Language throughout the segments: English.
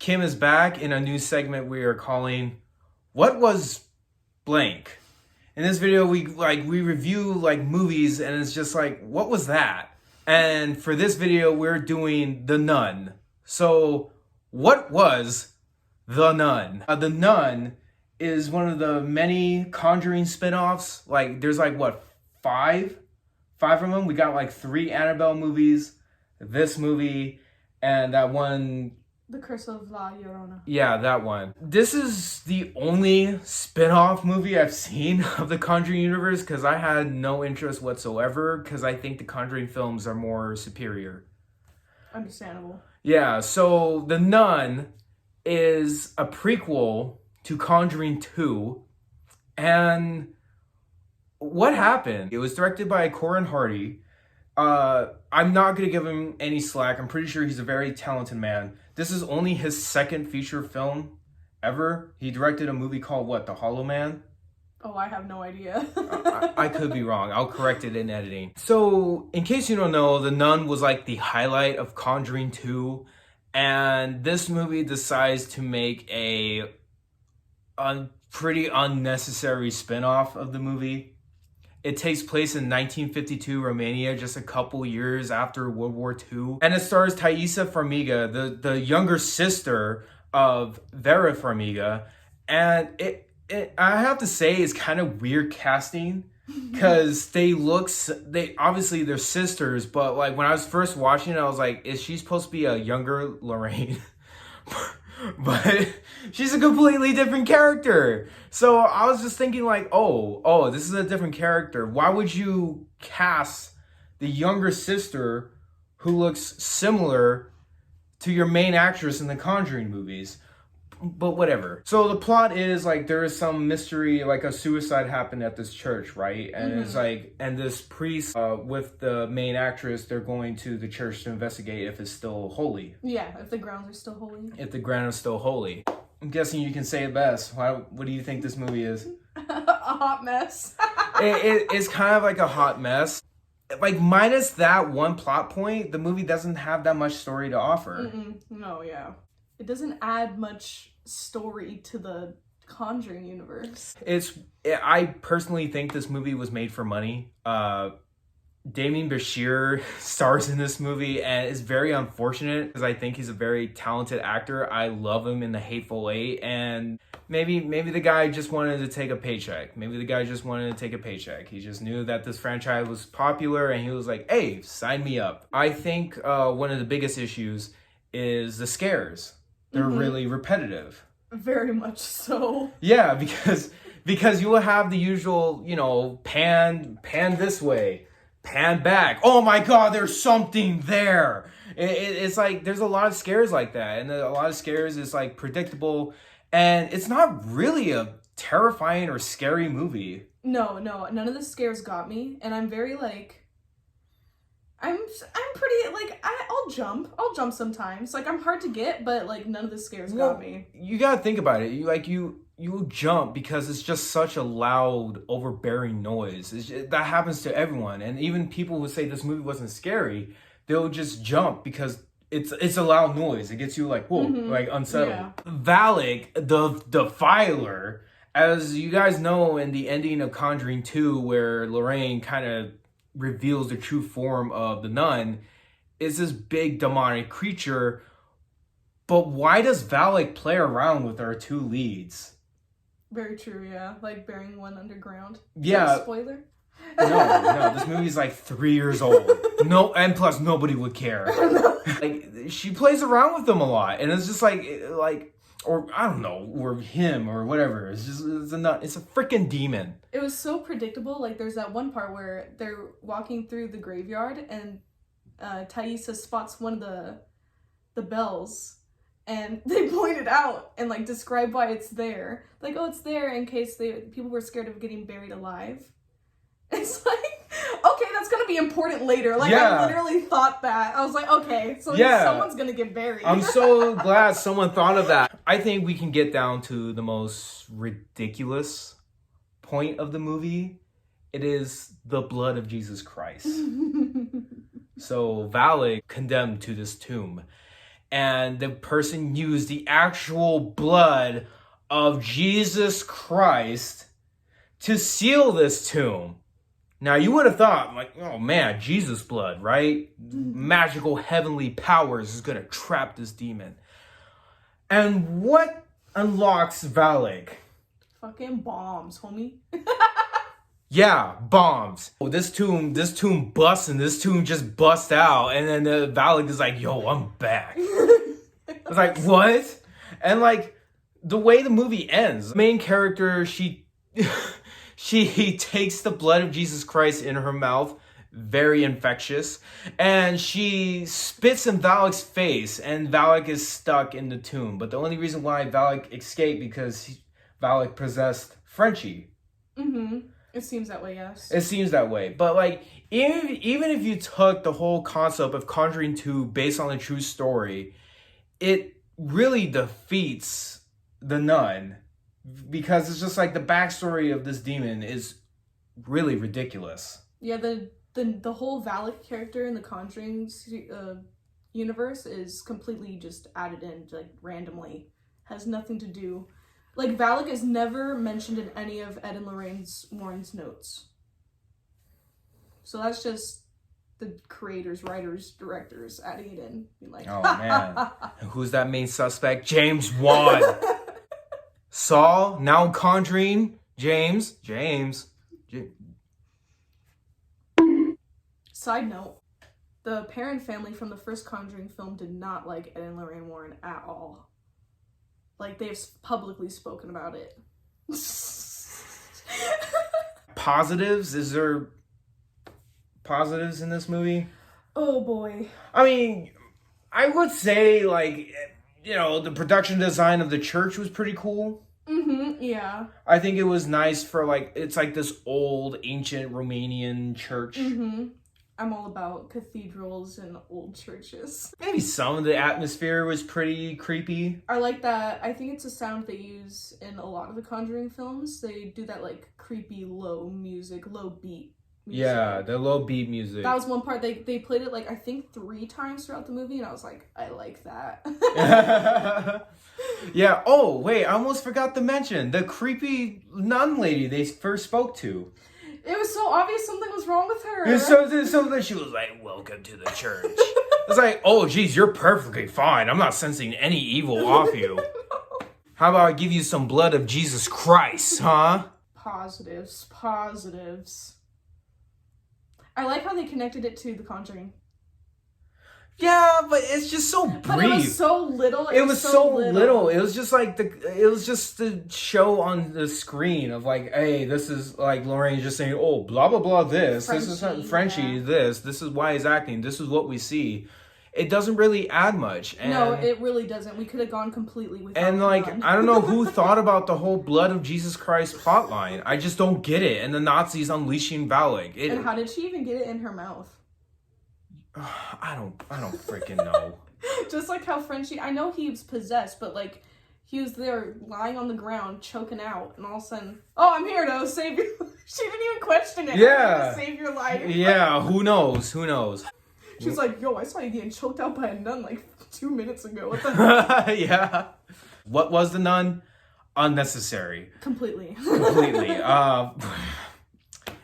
Kim is back in a new segment we are calling What Was Blank? In this video we review movies and it's just like, what was that? And for this video we're doing The Nun. So what was The Nun? The Nun is one of the many Conjuring spin-offs. There's five of them. We got 3 Annabelle movies, this movie, and that one, The Curse of La Llorona. yeah, that one. This is the only spin-off movie I've seen of the Conjuring universe because I had no interest whatsoever because I think the Conjuring films are more superior. Understandable. Yeah, so The Nun is a prequel to Conjuring 2, and what happened? It was directed by Corin Hardy. I'm not going to give him any slack. I'm pretty sure he's a very talented man. This is only his second feature film ever. He directed a movie called, The Hollow Man? Oh, I have no idea. I could be wrong. I'll correct it in editing. So, in case you don't know, The Nun was the highlight of Conjuring 2. And this movie decides to make a pretty unnecessary spin-off of the movie. It takes place in 1952 Romania, just a couple years after World War II. And it stars Thaisa Farmiga, the younger sister of Vera Farmiga. And I have to say, it's kind of weird casting because they obviously they're sisters, but when I was first watching it, I was like, is she supposed to be a younger Lorraine? But she's a completely different character. So I was just thinking oh, this is a different character. Why would you cast the younger sister who looks similar to your main actress in the Conjuring movies? But whatever. So the plot is there is some mystery, a suicide happened at this church, right? And it's and this priest with the main actress, they're going to the church to investigate if it's still holy. Yeah, if the grounds are still holy. If the ground is still holy. I'm guessing you can say it best. What do you think this movie is? A hot mess. It's kind of like a hot mess. Minus that one plot point, the movie doesn't have that much story to offer. No, yeah. It doesn't add much story to the Conjuring universe. I personally think this movie was made for money. Damien Bashir stars in this movie, and it's very unfortunate because I think he's a very talented actor. I love him in The Hateful Eight, and maybe the guy just wanted to take a paycheck. He just knew that this franchise was popular, and he was like, hey, sign me up. I think one of the biggest issues is the scares. They're really repetitive. Very much so. Yeah, because you will have the usual, pan this way, pan back. Oh my God, there's something there. It's there's a lot of scares like that, and a lot of scares is predictable, and it's not really a terrifying or scary movie. No, none of the scares got me, and I'm very I'm pretty I'll jump sometimes. I'm hard to get, but none of the scares got me. You gotta think about it. You jump because it's just such a loud, overbearing noise. That happens to everyone, and even people who say this movie wasn't scary, they'll just jump because it's a loud noise. It gets you whoa, unsettled. Yeah. Valak, the Defiler, as you guys know in the ending of Conjuring 2, where Lorraine kind of reveals the true form of the nun, is this big demonic creature. But why does Valak play around with our 2 leads? Very true, yeah. Burying one underground. Yeah. Spoiler? No, this movie's 3 years old. No, and plus nobody would care. She plays around with them a lot, and it's just or I don't know, or him, or whatever. It's a freaking demon. It was so predictable. There's that one part where they're walking through the graveyard, and Thaisa spots one of the bells, and they point it out and describe why it's there. Oh, it's there in case people were scared of getting buried alive. It's okay, that's gonna be important later. I literally thought that. I was okay, so someone's gonna get buried. I'm so glad someone thought of that. I think we can get down to the most ridiculous point of the movie. It is the blood of Jesus Christ. So Valak condemned to this tomb. and the person used the actual blood of Jesus Christ to seal this tomb. Now, you would have thought, like, oh man, Jesus blood, right? Magical heavenly powers is going to trap this demon. And what unlocks Valak? Fucking bombs, homie. Yeah, bombs. Oh, this tomb busts, and this tomb just busts out, and then the Valak is like, yo, I'm back. It's like, what? And like, the way the movie ends, the main character, she takes the blood of Jesus Christ in her mouth, very infectious, and she spits in Valak's face, and Valak is stuck in the tomb. But the only reason why Valak escaped because Valak possessed Frenchie. Mm-hmm. It seems that way, yes. It seems that way. But like, even if you took the whole concept of Conjuring 2 based on a true story, it really defeats The Nun, because it's just like the backstory of this demon is really ridiculous. Yeah, the whole Valak character in the Conjuring universe is completely just added in, like, randomly. Has nothing to do. Like, Valak is never mentioned in any of Ed and Lorraine Warren's notes. So that's just the creators, writers, directors adding it in. Being like, oh man. Who's that main suspect? James Wan. Saul, now Conjuring, James. Side note, the Perron family from the first Conjuring film did not like Ed and Lorraine Warren at all. Like, they've publicly spoken about it. Positives? Is there positives in this movie? Oh boy. I mean, I would say, like, you know, the production design of the church was pretty cool. Mm-hmm, yeah. I think it was nice for, like, it's like this old, ancient Romanian church. Mm-hmm. I'm all about cathedrals and old churches. Maybe some of the atmosphere was pretty creepy. I like that. I think it's a sound they use in a lot of the Conjuring films. They do that, like, creepy low music, low beat music. Yeah, the low beat music. That was one part. They played it, like, I think 3 times throughout the movie, and I was like, I like that. Yeah. Oh, wait, I almost forgot to mention the creepy nun lady they first spoke to. It was so obvious something was wrong with her. And so that she was like, welcome to the church. It's like, oh, geez, you're perfectly fine. I'm not sensing any evil off you. How about I give you some blood of Jesus Christ, huh? Positives. I like how they connected it to The Conjuring. Yeah, but it's just so brief. But it was so little. It was so little. It was just like the show on the screen of like, hey, this is like Lorraine just saying, oh, blah blah blah. This is Frenchie. Yeah. This is why he's acting. This is what we see. It doesn't really add much. And, no, it really doesn't. We could have gone completely without. And like, I don't know who thought about the whole blood of Jesus Christ plotline. I just don't get it. And the Nazis unleashing Valak. And how did she even get it in her mouth? I don't freaking know. Just like how Frenchie, I know he was possessed, but like he was there lying on the ground choking out, and all of a sudden, oh, I'm here to save you. She didn't even question it. Yeah, to save your life. Yeah, who knows? She's like, yo, I saw you getting choked out by a nun like 2 minutes ago. What the hell? Yeah. What was the nun? Unnecessary. Completely.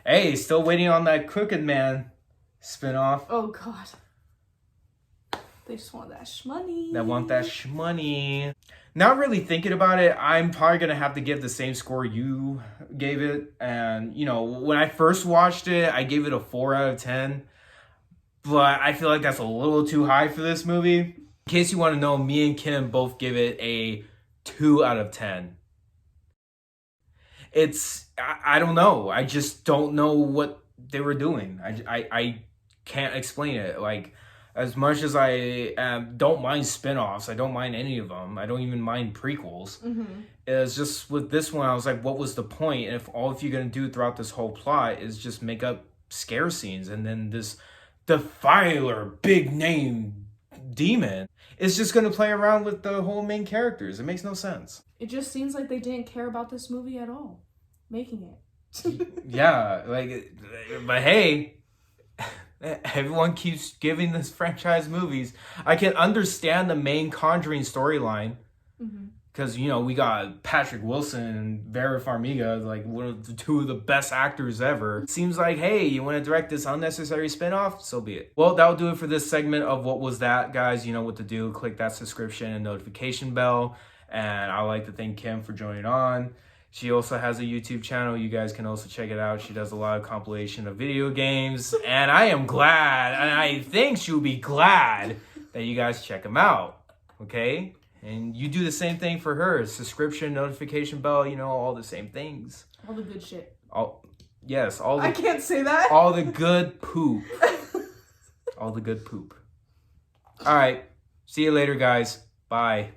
Hey, still waiting on that Crooked Man spinoff. Oh god. They just want that shmoney. They want that shmoney. Not really thinking about it, I'm probably gonna have to give the same score you gave it. And you know, when I first watched it, I gave it a 4 out of 10. But I feel like that's a little too high for this movie. In case you want to know, me and Kim both give it a 2 out of 10. I don't know. I just don't know what they were doing. I can't explain it. Like, as much as I don't mind spinoffs, I don't mind any of them. I don't even mind prequels. Mm-hmm. It's just with this one, I was like, what was the point? And if all you're going to do throughout this whole plot is just make up scare scenes, and then this defiler, big name demon is just going to play around with the whole main characters. It makes no sense. It just seems like they didn't care about this movie at all, making it. Yeah, like, but hey, Everyone keeps giving this franchise movies. I can understand the main Conjuring storyline. Because, you know, we got Patrick Wilson and Vera Farmiga, like one of the two of the best actors ever. It seems like, hey, you want to direct this unnecessary spinoff? So be it. Well, that'll do it for this segment of What Was That, guys. You know what to do. Click that subscription and notification bell. And I'd like to thank Kim for joining on. She also has a YouTube channel. You guys can also check it out. She does a lot of compilation of video games. And I am glad, and I think she'll be glad that you guys check them out. Okay? And you do the same thing for her. Subscription, notification bell, you know, all the same things. All the good shit. Yes, all the I can't say that. all the good poop. All the good poop. All right. See you later, guys. Bye.